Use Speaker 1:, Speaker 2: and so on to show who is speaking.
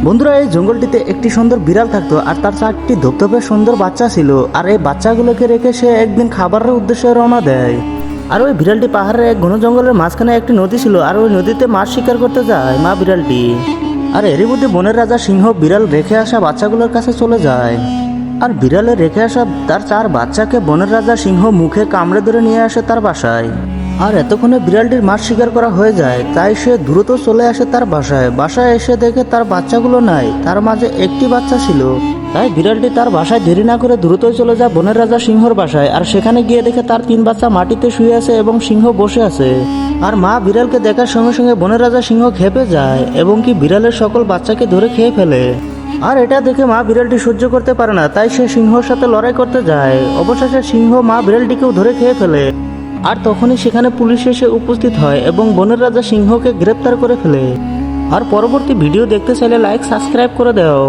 Speaker 1: বন্ধুরা, এই জঙ্গলটিতে একটি সুন্দর বিড়াল থাকতো আর তার 4টি ধপধপে সুন্দর বাচ্চা ছিল। আর এই বাচ্চাগুলোকে রেখে সে একদিন খাবারের উদ্দেশ্যে রওনা দেয়। আর ওই বিড়ালটি পাহাড়ের এক ঘন জঙ্গলের মাঝখানে একটি নদী ছিল, আর ওই নদীতে মাছ শিকার করতে যায় মা বিড়ালটি। আর এরই মধ্যে বনের রাজা সিংহ বিড়াল রেখে আসা বাচ্চাগুলোর কাছে চলে যায়। আর বিড়ালে রেখে আসা তার 4 বাচ্চাকে বনের রাজা সিংহ মুখে কামড়ে ধরে নিয়ে আসে তার বাসায়। আর এতক্ষণে বিড়ালটির মাছ শিকার করা হয়ে যায়, তাই সে দ্রুত চলে আসে তার বাসায় এসে দেখে তার বাচ্চাগুলো নাই, তার মাঝে একটি বাচ্চা ছিল। তাই বিড়ালটি তার বাসায় দেরি না করে দ্রুতই চলে যায় বনের রাজা সিংহর বাসায়। আর সেখানে গিয়ে দেখে তার 3 বাচ্চা মাটিতে শুয়ে আছে এবং সিংহ বসে আছে। আর মা বিড়ালকে দেখার সঙ্গে সঙ্গে বনের রাজা সিংহ খেপে যায় এবং কি বিড়ালের সকল বাচ্চাকে ধরে খেয়ে ফেলে। আর এটা দেখে মা বিড়ালটি সহ্য করতে পারে না, তাই সে সিংহর সাথে লড়াই করতে যায়। অবশেষে সিংহ মা বিড়ালটিকেও ধরে খেয়ে ফেলে। আর তখনই সেখানে পুলিশ এসে উপস্থিত হয় এবং বনের রাজা সিংহকে গ্রেপ্তার করে ফেলে। আর পরবর্তী ভিডিও দেখতে চাইলে লাইক সাবস্ক্রাইব করে দাও।